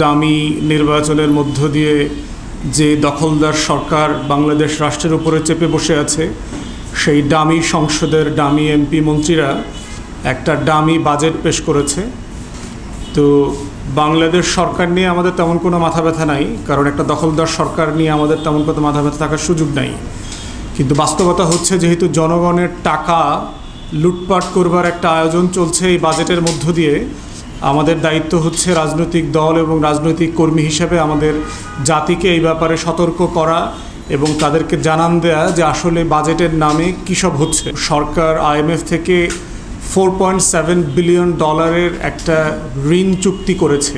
Dummy নির্বাচনের মধ্য দিয়ে যে দখলদার সরকার বাংলাদেশ রাষ্ট্রের উপরে চেপে বসে আছে, সেই ডামি সংসদের ডামি এমপি মন্ত্রীরা একটা ডামি বাজেট পেশ করেছে। তো বাংলাদেশ সরকার নিয়ে আমাদের তেমন কোনো মাথা ব্যথা নাই, কারণ একটা দখলদার সরকার নিয়ে আমাদের তেমন কোনো মাথা ব্যথা থাকার সুযোগ নাই। কিন্তু বাস্তবতা হচ্ছে, যেহেতু জনগণের টাকা লুটপাট করবার একটা আয়োজন চলছে এই বাজেটের মধ্য দিয়ে, আমাদের দায়িত্ব হচ্ছে রাজনৈতিক দল এবং রাজনৈতিক কর্মী হিসেবে আমাদের জাতিকে এই ব্যাপারে সতর্ক করা এবং তাদেরকে জানান দেয়া যে আসলে বাজেটের নামে কী সব হচ্ছে। সরকার IMF থেকে $4.7 বিলিয়ন একটা ঋণ চুক্তি করেছে,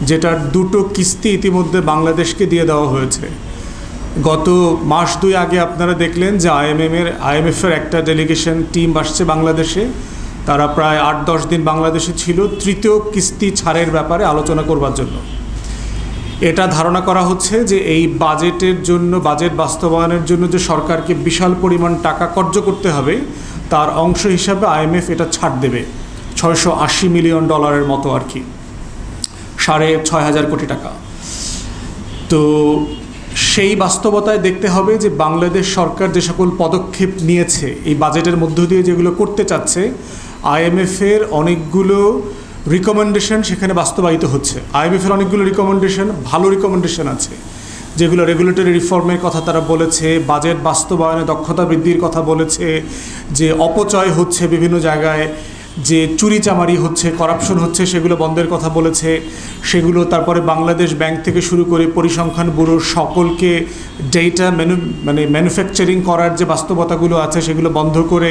যেটার 2টো কিস্তি ইতিমধ্যে বাংলাদেশকে দিয়ে দেওয়া হয়েছে। গত মাস 2 আগে আপনারা দেখলেন যে IMF-এর একটা ডেলিগেশন টিম আসছে বাংলাদেশে। তারা প্রায় 8-10 দিন বাংলাদেশে ছিল তৃতীয় কিস্তি ছাড়ের ব্যাপারে আলোচনা করবার জন্য। এটা ধারণা করা হচ্ছে যে এই বাজেটের জন্য, বাজেট বাস্তবায়নের জন্য যে সরকারকে বিশাল পরিমাণ টাকা কর্য করতে হবে, তার অংশ হিসাবে IMF এটা ছাড় দেবে $680 মিলিয়ন মতো আর কি, 6,500 কোটি টাকা। তো সেই বাস্তবতায় দেখতে হবে যে বাংলাদেশ সরকার যে সকল পদক্ষেপ নিয়েছে এই বাজেটের মধ্য দিয়ে, যেগুলো করতে চাচ্ছে, IMF-এর অনেকগুলো রিকমেন্ডেশন সেখানে বাস্তবায়িত হচ্ছে। IMF-এর অনেকগুলো রিকমেন্ডেশন, ভালো রিকমেন্ডেশন আছে, যেগুলো রেগুলেটরি রিফর্মের কথা তারা বলেছে, বাজেট বাস্তবায়নে দক্ষতা বৃদ্ধির কথা বলেছে, যে অপচয় হচ্ছে বিভিন্ন জায়গায়, যে চুরিচামারি হচ্ছে, করাপশন হচ্ছে, সেগুলো বন্ধের কথা বলেছে সেগুলো। তারপরে বাংলাদেশ ব্যাংক থেকে শুরু করে পরিসংখ্যান ব্যুরোর সকলকে ডেটা ম্যানুফ্যাকচারিং করার যে বাস্তবতাগুলো আছে সেগুলো বন্ধ করে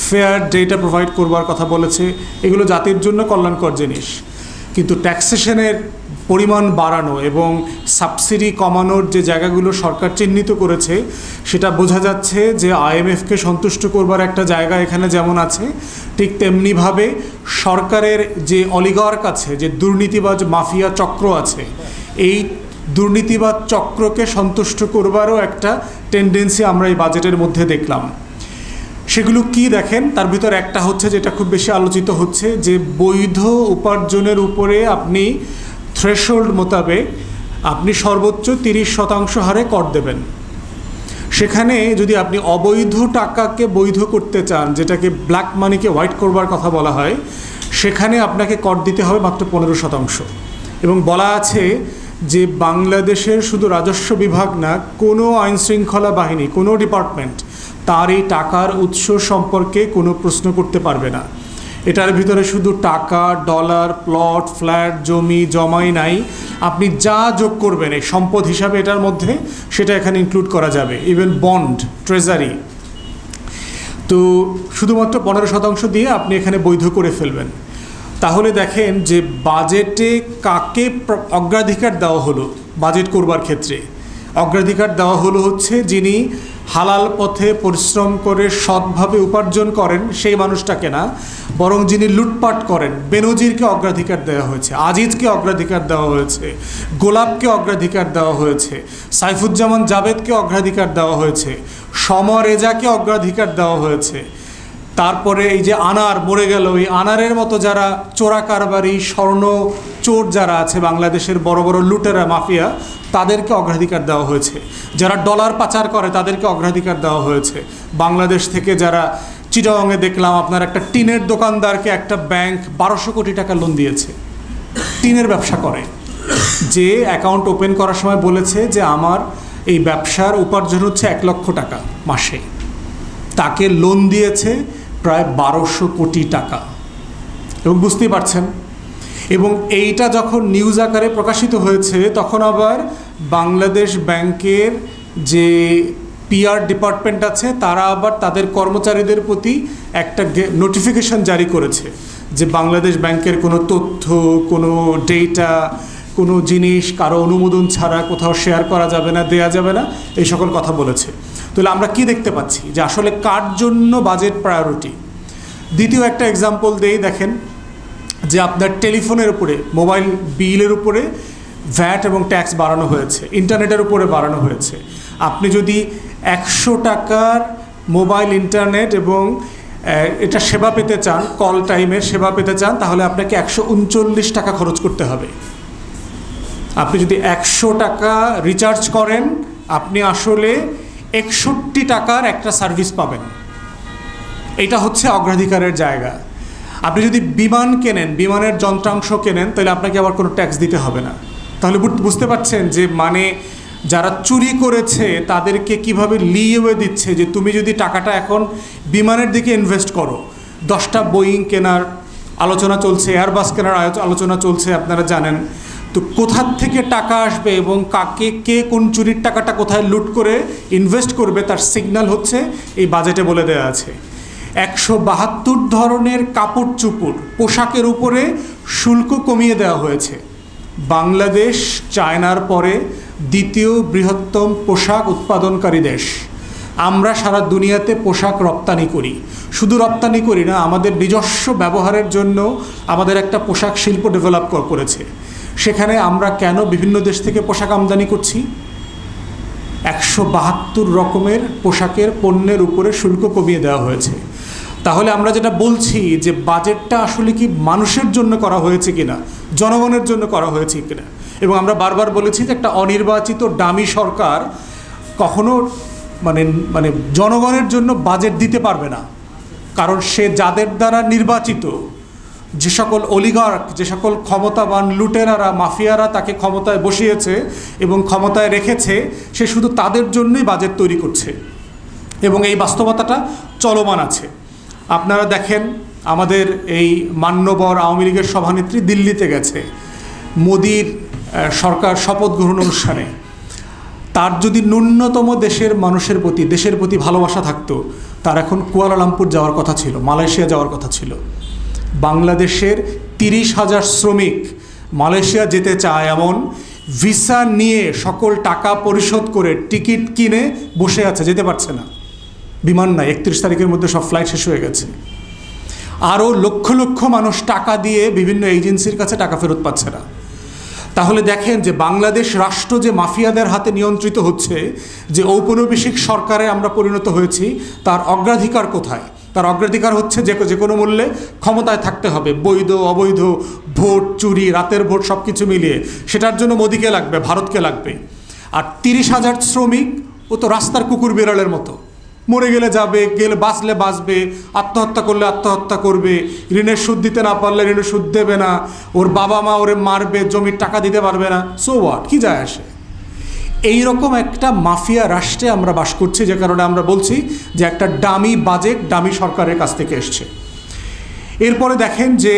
ফেয়ার ডেটা প্রোভাইড করবার কথা বলেছে। এগুলো জাতির জন্য কল্যাণকর জিনিস। কিন্তু ট্যাক্সেশনের পরিমাণ বাড়ানো এবং সাবসিডি কমানোর যে জায়গাগুলো সরকার চিহ্নিত করেছে, সেটা বোঝা যাচ্ছে যে IMF-কে সন্তুষ্ট করবার একটা জায়গা এখানে যেমন আছে, ঠিক তেমনিভাবে সরকারের যে অলিগার্ক আছে, যে দুর্নীতিবাজ মাফিয়া চক্র আছে, এই দুর্নীতিবাজ চক্রকে সন্তুষ্ট করবারও একটা টেন্ডেন্সি আমরা এই বাজেটের মধ্যে দেখলাম। সেগুলো কি দেখেন, তার ভিতর একটা হচ্ছে, যেটা খুব বেশি আলোচিত হচ্ছে, যে বৈধ উপার্জনের উপরে আপনি থ্রেশহোল্ড মোতাবেক আপনি সর্বোচ্চ 30% হারে কর দেবেন। সেখানে যদি আপনি অবৈধ টাকাকে বৈধ করতে চান, যেটাকে ব্ল্যাক মানিকে হোয়াইট করবার কথা বলা হয়, সেখানে আপনাকে কর দিতে হবে মাত্র 15%। এবং বলা আছে যে বাংলাদেশের শুধু রাজস্ব বিভাগ না, কোনো আইনশৃঙ্খলা বাহিনী, কোনো ডিপার্টমেন্ট তার এই টাকার উৎস সম্পর্কে কোনো প্রশ্ন করতে পারবে না। এটার ভিতরে শুধু টাকা, ডলার, প্লট, ফ্ল্যাট, জমি জমাই নাই, আপনি যা যোগ করবেন এই সম্পদ হিসাবে এটার মধ্যে, সেটা এখানে ইনক্লুড করা যাবে, ইভেন বন্ড, ট্রেজারি। তো শুধুমাত্র 15% দিয়ে আপনি এখানে বৈধ করে ফেলবেন। তাহলে দেখেন যে বাজেটে কাকে অগ্রাধিকার দেওয়া হলো। বাজেট করবার ক্ষেত্রে অগ্রাধিকার দেওয়া হলো হচ্ছে যিনি হালাল পথে পরিশ্রম করে সৎভাবে উপার্জন করেন সেই মানুষটাকে না, বরং যিনি লুটপাট করেন, বেনজিরকে অগ্রাধিকার দেওয়া হয়েছে, আজিজকে অগ্রাধিকার দেওয়া হয়েছে, গোলাপকে অগ্রাধিকার দেওয়া হয়েছে, সাইফুজ্জামান জাভেদকে অগ্রাধিকার দেওয়া হয়েছে, সমর রেজাকে অগ্রাধিকার দেওয়া হয়েছে। তারপরে এই যে আনার মরে গেল, এই আনারের মতো যারা চোরা কারবারি, স্বর্ণ চোর যারা আছে বাংলাদেশের, বড় বড় লুটেরা মাফিয়া, তাদেরকে অগ্রাধিকার দেওয়া হয়েছে। যারা ডলার পাচার করে তাদেরকে অগ্রাধিকার দেওয়া হয়েছে। বাংলাদেশ থেকে যারা, চিটাগংয়ে দেখলাম আপনার একটা টিনের দোকানদারকে একটা ব্যাংক 1200 কোটি টাকা লোন দিয়েছে, টিনের ব্যবসা করে, যে অ্যাকাউন্ট ওপেন করার সময় বলেছে যে আমার এই ব্যবসার উপার্জন হচ্ছে 1 লক্ষ টাকা মাসে, তাকে লোন দিয়েছে প্রায় 1200 কোটি টাকা। এবং বুঝতেই পারছেন, এবং এইটা যখন নিউজ আকারে প্রকাশিত হয়েছে, তখন আবার বাংলাদেশ ব্যাংকের যে PR ডিপার্টমেন্ট আছে, তারা আবার তাদের কর্মচারীদের প্রতি একটা নোটিফিকেশন জারি করেছে যে বাংলাদেশ ব্যাংকের কোনো তথ্য, কোনো ডেটা, কোনো জিনিস কারো অনুমোদন ছাড়া কোথাও শেয়ার করা যাবে না, দেয়া যাবে না, এই সকল কথা বলেছে। তাহলে আমরা কি দেখতে পাচ্ছি যে আসলে কার জন্য বাজেট প্রায়োরিটি। দ্বিতীয় একটা এক্সাম্পল দেই, দেখেন যে আপনার টেলিফোনের উপরে, মোবাইল বিলের উপরে ভ্যাট এবং ট্যাক্স বাড়ানো হয়েছে, ইন্টারনেটের উপরে বাড়ানো হয়েছে। আপনি যদি 100 টাকার মোবাইল, ইন্টারনেট এবং এটা সেবা পেতে চান, কল টাইমের সেবা পেতে চান, তাহলে আপনাকে 139 টাকা খরচ করতে হবে। আপনি যদি 100 টাকা রিচার্জ করেন আপনি আসলে 61 টাকার একটা সার্ভিস পাবেন। এটা হচ্ছে অগ্রাধিকারের জায়গা। আপনি যদি বিমান কেনেন, বিমানের যন্ত্রাংশ কেনেন, তাহলে আপনাকে আবার কোনো ট্যাক্স দিতে হবে না। তাহলে বুঝতে পারছেন যে মানে যারা চুরি করেছে তাদেরকে কিভাবে লিওয়ে দিচ্ছে যে তুমি যদি টাকাটা এখন বিমানের দিকে ইনভেস্ট করো। 10টা বোয়িং কেনার আলোচনা চলছে, এয়ারবাস কেনার আলোচনা চলছে, আপনারা জানেন। তো কোথার থেকে টাকা আসবে এবং কে কোন চুরির টাকাটা কোথায় লুট করে ইনভেস্ট করবে তার সিগন্যাল হচ্ছে এই বাজেটে বলে দেওয়া আছে। 172 ধরনের কাপড় চোপড় পোশাকের উপরে শুল্ক কমিয়ে দেওয়া হয়েছে। বাংলাদেশ চায়নার পরে দ্বিতীয় বৃহত্তম পোশাক উৎপাদনকারী দেশ। আমরা সারা দুনিয়াতে পোশাক রপ্তানি করি, শুধু রপ্তানি করি না, আমাদের নিজস্ব ব্যবহারের জন্য আমাদের একটা পোশাক শিল্প ডেভেলপ করেছে। সেখানে আমরা কেন বিভিন্ন দেশ থেকে পোশাক আমদানি করছি? 172 রকমের পোশাকের পণ্যের উপরে শুল্ক কমিয়ে দেওয়া হয়েছে। তাহলে আমরা যেটা বলছি যে বাজেটটা আসলে কি মানুষের জন্য করা হয়েছে কিনা, জনগণের জন্য করা হয়েছে কিনা। এবং আমরা বারবার বলেছি যে একটা অনির্বাচিত ডামি সরকার কখনো মানে জনগণের জন্য বাজেট দিতে পারবে না, কারণ সে যাদের দ্বারা নির্বাচিত, যে সকল অলিগার্ক, যে সকল ক্ষমতাবান লুটেরারা, মাফিয়ারা তাকে ক্ষমতায় বসিয়েছে এবং ক্ষমতায় রেখেছে, সে শুধু তাদের জন্যই বাজেট তৈরি করছে এবং এই বাস্তবতাটা চলমান আছে। আপনারা দেখেন আমাদের এই মান্যবর আওয়ামী লীগের সভানেত্রী দিল্লিতে গেছে মোদির সরকার শপথ গ্রহণ অনুষ্ঠানে। তার যদি ন্যূনতম দেশের প্রতি ভালোবাসা থাকতো, তার এখন কুয়ালালামপুর যাওয়ার কথা ছিল, মালয়েশিয়া যাওয়ার কথা ছিল। বাংলাদেশের 30,000 শ্রমিক মালয়েশিয়া যেতে চায় এমন ভিসা নিয়ে সকল টাকা পরিশোধ করে টিকিট কিনে বসে আছে, যেতে পারছে না, বিমান নাই। 31 তারিখের মধ্যে সব ফ্লাইট শেষ হয়ে গেছে। আরও লক্ষ লক্ষ মানুষ টাকা দিয়ে বিভিন্ন এজেন্সির কাছে টাকা ফেরত পাচ্ছে না। তাহলে দেখেন যে বাংলাদেশ রাষ্ট্র যে মাফিয়াদের হাতে নিয়ন্ত্রিত হচ্ছে, যে ঔপনিবেশিক সরকারে আমরা পরিণত হয়েছি, তার অগ্রাধিকার কোথায়? তার অগ্রাধিকার হচ্ছে যে কোনো মূল্যে ক্ষমতায় থাকতে হবে, বৈধ অবৈধ ভোট চুরি, রাতের ভোট সব কিছু মিলিয়ে। সেটার জন্য মোদিকে লাগবে, ভারতকে লাগবে। আর 30,000 শ্রমিক, ও তো রাস্তার কুকুর বিড়ালের মতো, মরে গেলে যাবে, বাঁচলে বাঁচবে, আত্মহত্যা করলে আত্মহত্যা করবে, ঋণের সুদ দিতে না পারলে ঋণের সুদ দেবে না, ওর বাবা মা ওরে মারবে, জমির টাকা দিতে পারবে না, সো হোয়াট, কী যায় আসে? এইরকম একটা মাফিয়া রাষ্ট্রে আমরা বাস করছি, যে কারণে আমরা বলছি যে একটা ডামি বাজেট ডামি সরকারের কাছ থেকে এসছে। এরপরে দেখেন যে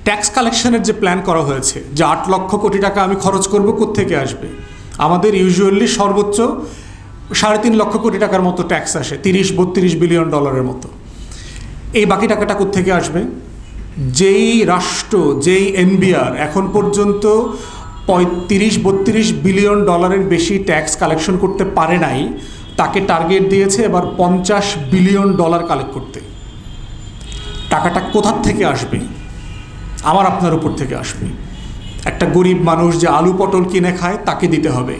ট্যাক্স কালেকশনের যে প্ল্যান করা হয়েছে, যে 8 লক্ষ কোটি টাকা আমি খরচ করব, কোত্থেকে আসবে? আমাদের ইউজুয়ালি সর্বোচ্চ 3.5 লক্ষ কোটি টাকার মতো ট্যাক্স আসে, 30-32 বিলিয়ন ডলারের মতো। এই বাকি টাকাটা কোত্থেকে আসবে? যেই রাষ্ট্র, যেই এনবিআর এখন পর্যন্ত 35-32 বিলিয়ন ডলারের বেশি ট্যাক্স কালেকশন করতে পারে নাই, তাকে টার্গেট দিয়েছে এবার 50 বিলিয়ন ডলার কালেক্ট করতে। টাকাটা কোথার থেকে আসবে? আমার আপনার উপর থেকে আসবে। একটা গরিব মানুষ যে আলু পটল কিনে খায় তাকে দিতে হবে,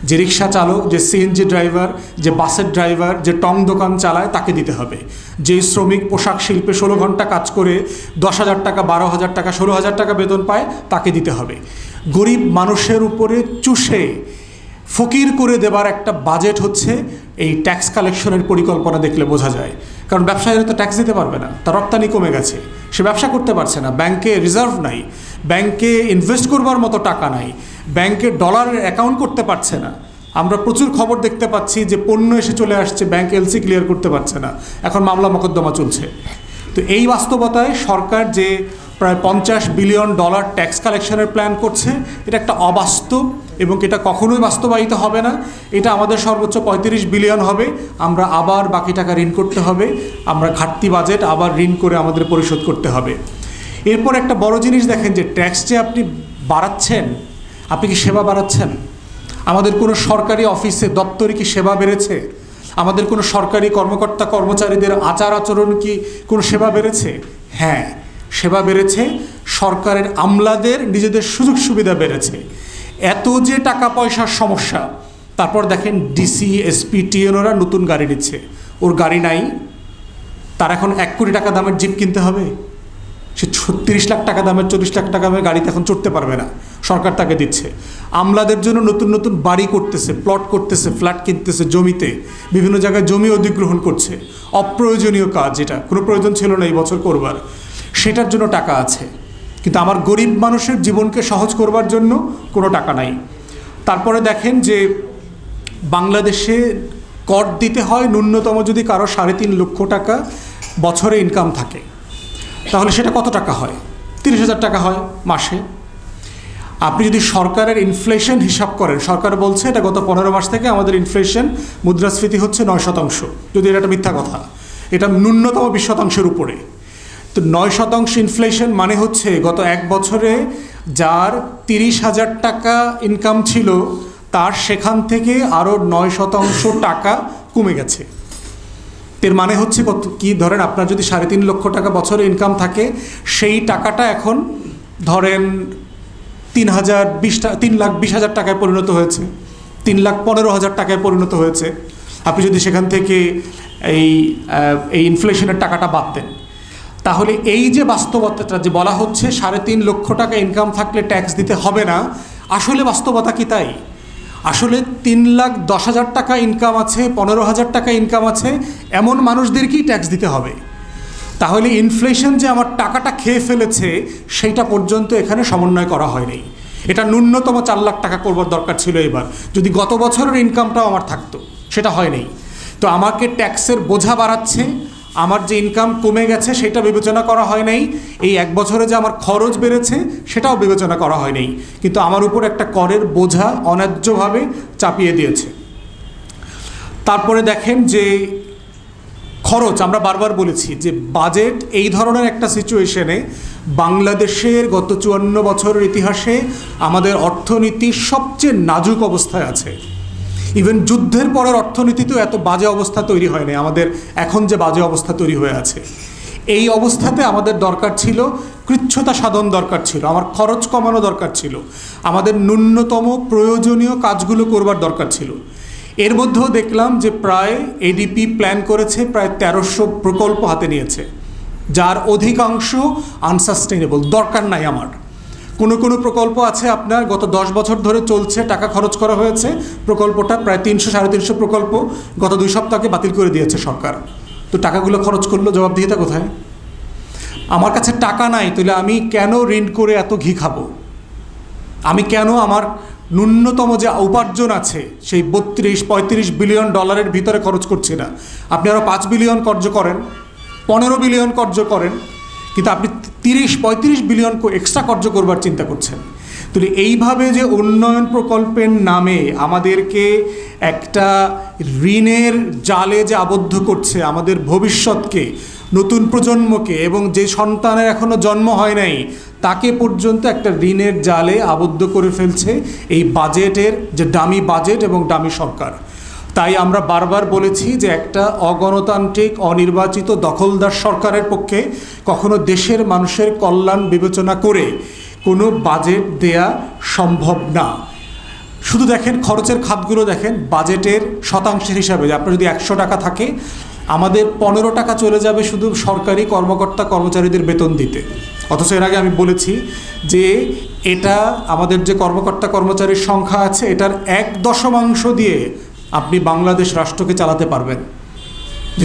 যে রিক্সা চালক, যে সিএনজি ড্রাইভার, যে বাসের ড্রাইভার, যে টং দোকান চালায় তাকে দিতে হবে, যে শ্রমিক পোশাক শিল্পে 16 ঘন্টা কাজ করে 10,000 টাকা, 12,000 টাকা, 16,000 টাকা বেতন পায়, তাকে দিতে হবে। গরিব মানুষের উপরে চুষে ফকির করে দেবার একটা বাজেট হচ্ছে এই ট্যাক্স কালেকশনের পরিকল্পনা দেখলে বোঝা যায়। কারণ ব্যবসায়ীরা তো ট্যাক্স দিতে পারবে না, তার রপ্তানি কমে গেছে, সে ব্যবসা করতে পারছে না, ব্যাংকে রিজার্ভ নাই, ব্যাংকে ইনভেস্ট করবার মতো টাকা নাই, ব্যাংকে ডলারের অ্যাকাউন্ট করতে পারছে না। আমরা প্রচুর খবর দেখতে পাচ্ছি যে পণ্য এসে চলে আসছে, ব্যাংক এলসি ক্লিয়ার করতে পারছে না, এখন মামলা মোকদ্দমা চলছে। তো এই বাস্তবতায় সরকার যে প্রায় 50 বিলিয়ন ডলার ট্যাক্স কালেকশনের প্ল্যান করছে, এটা একটা অবাস্তব এবং এটা কখনোই বাস্তবায়িত হবে না। এটা আমাদের সর্বোচ্চ 35 বিলিয়ন হবে, আমরা আবার বাকি টাকা ঋণ করতে হবে, আমরা ঘাটতি বাজেট আবার ঋণ করে আমাদের পরিশোধ করতে হবে। এরপর একটা বড় জিনিস দেখেন যে ট্যাক্স যে আপনি বাড়াচ্ছেন, আপনি কি সেবা বাড়াচ্ছেন? আমাদের কোনো সরকারি অফিসে দপ্তরে কি সেবা বেড়েছে? আমাদের কোনো সরকারি কর্মকর্তা কর্মচারীদের আচার আচরণ কি কোনো সেবা বেড়েছে? হ্যাঁ, সেবা বেড়েছে, সরকারের আমলাদের নিজেদের সুযোগ সুবিধা বেড়েছে। এত যে টাকা পয়সার সমস্যা, তারপর দেখেন ডিসি, এসপি, টিএনওরা নতুন গাড়ি নিচ্ছে, ওর গাড়ি নাই, তার এখন 1 কোটি টাকা দামের জিপ কিনতে হবে, সে 30 লাখ টাকা দামের 40 লাখ টাকা দামের গাড়িতে এখন চড়তে পারবে না, সরকার তাকে দিচ্ছে। আমলাদের জন্য নতুন নতুন বাড়ি করতেছে, প্লট করতেছে, ফ্ল্যাট কিনতেছে জমিতে, বিভিন্ন জায়গায় জমি অধিগ্রহণ করছে। অপ্রয়োজনীয় কাজ, যেটা কোনো প্রয়োজন ছিল না এই বছর করবার, সেটার জন্য টাকা আছে। কিন্তু আমার গরিব মানুষের জীবনকে সহজ করবার জন্য কোনো টাকা নাই। তারপরে দেখেন যে বাংলাদেশে কর দিতে হয় ন্যূনতম যদি কারো 3.5 লক্ষ টাকা বছরে ইনকাম থাকে, তাহলে সেটা কত টাকা হয়? 30,000 টাকা হয় মাসে। আপনি যদি সরকারের ইনফ্লেশন হিসাব করেন, সরকার বলছে এটা গত 15 মাস থেকে আমাদের ইনফ্লেশন মুদ্রাস্ফীতি হচ্ছে 9%, যদি এটা একটা মিথ্যা কথা, এটা ন্যূনতম 20% উপরে। তো 9% ইনফ্লেশন মানে হচ্ছে গত 1 বছরে যার 30,000 টাকা ইনকাম ছিল তার সেখান থেকে আরও 9% টাকা কমে গেছে। এর মানে হচ্ছে কত কি, ধরেন আপনার যদি 3.5 লক্ষ টাকা বছরে ইনকাম থাকে, সেই টাকাটা এখন ধরেন 3,20,000 টাকায় পরিণত হয়েছে, 3,15,000 টাকায় পরিণত হয়েছে। আপনি যদি সেখান থেকে এই ইনফ্লেশনের টাকাটা বাদ দেন, তাহলে এই যে বাস্তবতাটা যে বলা হচ্ছে 3.5 লক্ষ টাকা ইনকাম থাকলে ট্যাক্স দিতে হবে না, আসলে বাস্তবতা কি তাই? আসলে 3,10,000 টাকা ইনকাম আছে, 15,000 টাকা ইনকাম আছে, এমন মানুষদেরকেই ট্যাক্স দিতে হবে। তাহলে ইনফ্লেশন যে আমার টাকাটা খেয়ে ফেলেছে সেইটা পর্যন্ত এখানে সমন্বয় করা হয়নি। এটা ন্যূনতম 4 লাখ টাকা করবার দরকার ছিল এবার, যদি গত বছরের ইনকামটাও আমার থাকতো, সেটা হয়নি। তো আমাকে ট্যাক্সের বোঝা বাড়াচ্ছে, আমার যে ইনকাম কমে গেছে সেটা বিবেচনা করা হয় নাই, এই 1 বছরে যে আমার খরচ বেড়েছে সেটাও বিবেচনা করা হয় নাই, কিন্তু আমার উপর একটা করের বোঝা অন্যায্যভাবে চাপিয়ে দিয়েছে। তারপরে দেখেন যে খরচ, আমরা বারবার বলেছি যে বাজেট এই ধরনের একটা সিচুয়েশনে বাংলাদেশের গত 54 বছরের ইতিহাসে আমাদের অর্থনীতি সবচেয়ে নাজুক অবস্থায় আছে। ইভেন যুদ্ধের পরের অর্থনীতিতেও এত বাজে অবস্থা তৈরি হয়নি আমাদের এখন যে বাজে অবস্থা তৈরি হয়ে আছে। এই অবস্থাতে আমাদের দরকার ছিল কৃচ্ছ্রতা সাধন, দরকার ছিল আমার খরচ কমানো, দরকার ছিল আমাদের ন্যূনতম প্রয়োজনীয় কাজগুলো করবার দরকার ছিল। এর মধ্যেও দেখলাম যে প্রায় এডিপি প্ল্যান করেছে, প্রায় 1300 প্রকল্প হাতে নিয়েছে, যার অধিকাংশ আনসাস্টেইনেবল, দরকার নাই আমার। কোনো কোনো প্রকল্প আছে আপনার গত 10 বছর ধরে চলছে, টাকা খরচ করা হয়েছে, প্রকল্পটা প্রায় 300-350 প্রকল্প গত 2 সপ্তাহে বাতিল করে দিয়েছে সরকার। তো টাকাগুলো খরচ করলো, জবাবদিহিতা কোথায়? আমার কাছে টাকা নাই, তাহলে আমি কেন ঋণ করে এত ঘি খাবো? আমি কেন আমার ন্যূনতম যে উপার্জন আছে সেই 32-35 বিলিয়ন ডলারের ভিতরে খরচ করছি না? আপনি আরও 5 বিলিয়ন কর্য করেন, 15 বিলিয়ন কর্য করেন, কিন্তু আপনি 30-35 বিলিয়ন এক্সট্রা কর্য করবার চিন্তা করছেন। তাহলে এইভাবে যে উন্নয়ন প্রকল্পের নামে আমাদেরকে একটা ঋণের জালে যে আবদ্ধ করছে আমাদের ভবিষ্যৎকে, নতুন প্রজন্মকে, এবং যে সন্তানের এখনও জন্ম হয় নাই তাকে পর্যন্ত একটা ঋণের জালে আবদ্ধ করে ফেলছে এই বাজেটের যে দামি বাজেট এবং দামি সরকার। তাই আমরা বারবার বলেছি যে একটা অগণতান্ত্রিক, অনির্বাচিত, দখলদার সরকারের পক্ষে কখনো দেশের মানুষের কল্যাণ বিবেচনা করে কোনো বাজেট দেয়া সম্ভব না। শুধু দেখেন খরচের খাতগুলো দেখেন, বাজেটের শতাংশের হিসাবে আপনার যদি 100 টাকা থাকে, আমাদের 15 টাকা চলে যাবে শুধু সরকারি কর্মকর্তা কর্মচারীদের বেতন দিতে। অথচ এর আগে আমি বলেছি যে এটা আমাদের যে কর্মকর্তা কর্মচারীর সংখ্যা আছে এটার 1/10 দিয়ে আপনি বাংলাদেশ রাষ্ট্রকে চালাতে পারবেন।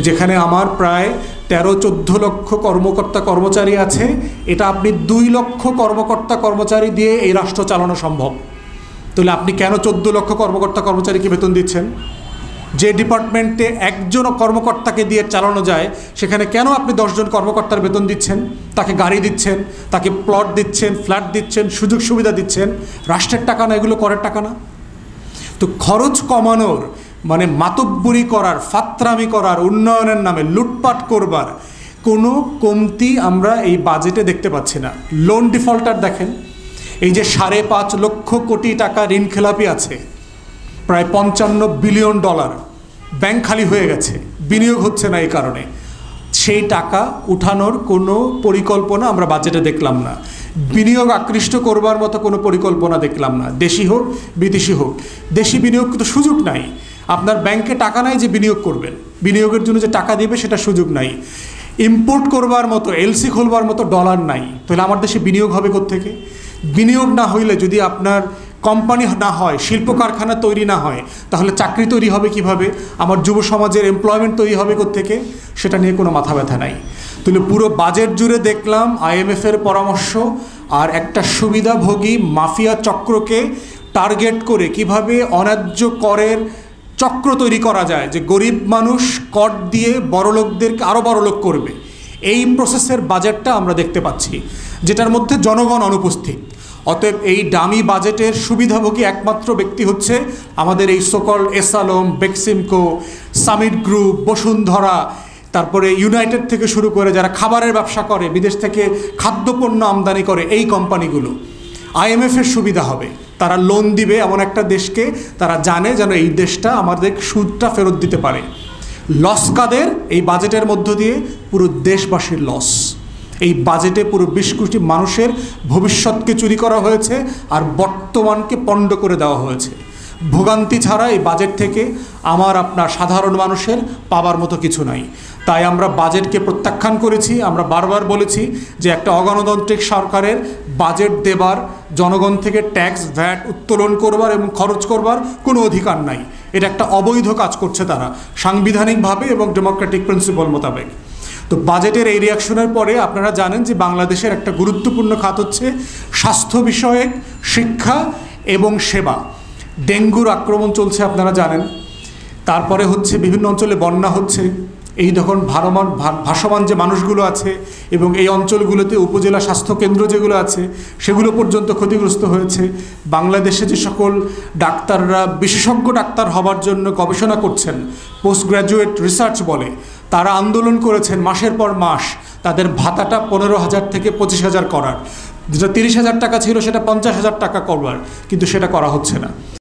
যেখানে আমার প্রায় 13-14 লক্ষ কর্মকর্তা কর্মচারী আছে, এটা আপনি 2 লক্ষ কর্মকর্তা কর্মচারী দিয়ে এই রাষ্ট্র চালানো সম্ভব। তাহলে আপনি কেন 14 লক্ষ কর্মকর্তা কর্মচারীকে বেতন দিচ্ছেন? যে ডিপার্টমেন্টে একজন কর্মকর্তাকে দিয়ে চালানো যায় সেখানে কেন আপনি 10 জন কর্মকর্তার বেতন দিচ্ছেন? তাকে গাড়ি দিচ্ছেন, তাকে প্লট দিচ্ছেন, ফ্ল্যাট দিচ্ছেন, সুযোগ সুবিধা দিচ্ছেন। রাষ্ট্রের টাকা না, এগুলো করের টাকা না? তো খরচ কমানোর মানে মাতব্বরি করার, ফাত্রামি করার, উন্নয়নের নামে লুটপাট করবার কোনো কমতি আমরা এই বাজেটে দেখতে পাচ্ছি না। লোন ডিফল্টার দেখেন, এই যে 5.5 লক্ষ কোটি টাকা ঋণ খেলাপি আছে, প্রায় 55 বিলিয়ন ডলার, ব্যাংক খালি হয়ে গেছে, বিনিয়োগ হচ্ছে না এই কারণে। সেই টাকা উঠানোর কোনো পরিকল্পনা আমরা বাজেটে দেখলাম না। বিনিয়োগ আকৃষ্ট করবার মতো কোনো পরিকল্পনা দেখলাম না, দেশি হোক বিদেশি হোক। দেশি বিনিয়োগ তো সুযোগ নাই, আপনার ব্যাংকে টাকা নাই যে বিনিয়োগ করবেন, বিনিয়োগের জন্য যে টাকা দিবে সেটা সুযোগ নাই। ইম্পোর্ট করবার মতো, এলসি খোলবার মতো ডলার নাই, তাহলে আমার দেশে বিনিয়োগ হবে কোত্থেকে? বিনিয়োগ না হইলে, যদি আপনার কোম্পানি না হয়, শিল্প কারখানা তৈরি না হয়, তাহলে চাকরি তৈরি হবে কিভাবে? আমার যুব সমাজের এমপ্লয়মেন্ট তৈরি হবে কোত্থেকে? সেটা নিয়ে কোনো মাথা ব্যথা নাই। তাহলে পুরো বাজেট জুড়ে দেখলাম IMF-এর পরামর্শ আর একটা সুবিধাভোগী মাফিয়া চক্রকে টার্গেট করে কিভাবে অন্যায্য করের চক্র তৈরি করা যায়, যে গরিব মানুষ কর দিয়ে বড়লোকদেরকে আরও বড়লোক করবে। এই প্রসেসের বাজেটটা আমরা দেখতে পাচ্ছি, যেটার মধ্যে জনগণ অনুপস্থিত। অতএব এই দামি বাজেটের সুবিধাভোগী একমাত্র ব্যক্তি হচ্ছে আমাদের এই সকল এসালম, বেক্সিমকো, সামিট গ্রুপ, বসুন্ধরা, তারপরে ইউনাইটেড থেকে শুরু করে যারা খাবারের ব্যবসা করে, বিদেশ থেকে খাদ্যপণ্য আমদানি করে, এই কোম্পানিগুলো। IMF-এর সুবিধা হবে, তারা লোন দিবে এমন একটা দেশকে, তারা জানে যেন এই দেশটা আমাদের সুদটা ফেরত দিতে পারে। লস কাদের? এই বাজেটের মধ্য দিয়ে পুরো দেশবাসীর লস। এই বাজেটে পুরো 20 কোটি মানুষের ভবিষ্যৎকে চুরি করা হয়েছে আর বর্তমানকে পণ্ড করে দেওয়া হয়েছে। ভোগান্তি ছাড়া এই বাজেট থেকে আমার আপনার সাধারণ মানুষের পাবার মতো কিছু নাই। তাই আমরা বাজেটকে প্রত্যাখ্যান করেছি। আমরা বারবার বলেছি যে একটা অগণতান্ত্রিক সরকারের বাজেট দেবার, জনগণ থেকে ট্যাক্স ভ্যাট উত্তোলন করবার এবং খরচ করবার কোনো অধিকার নাই। এটা একটা অবৈধ কাজ করছে তারা, সাংবিধানিকভাবে এবং ডেমোক্রেটিক প্রিন্সিপাল মোতাবেক। তো বাজেটের এই রিয়াকশনের পরে আপনারা জানেন যে বাংলাদেশের একটা গুরুত্বপূর্ণ খাত হচ্ছে স্বাস্থ্য বিষয়ক, শিক্ষা এবং সেবা। ডেঙ্গুর আক্রমণ চলছে আপনারা জানেন, তারপরে হচ্ছে বিভিন্ন অঞ্চলে বন্যা হচ্ছে। এই যখন ভাসমান যে মানুষগুলো আছে এবং এই অঞ্চলগুলোতে উপজেলা স্বাস্থ্যকেন্দ্র যেগুলো আছে সেগুলো পর্যন্ত ক্ষতিগ্রস্ত হয়েছে। বাংলাদেশে যে সকল ডাক্তাররা বিশেষজ্ঞ ডাক্তার হবার জন্য গবেষণা করছেন, পোস্ট গ্র্যাজুয়েট রিসার্চ বলে, তারা আন্দোলন করেছেন মাসের পর মাস তাদের ভাতাটা 15,000 থেকে 25,000 করার। যেটা 30,000 টাকা ছিল সেটা 50,000 টাকা করবার, কিন্তু সেটা করা হচ্ছে না।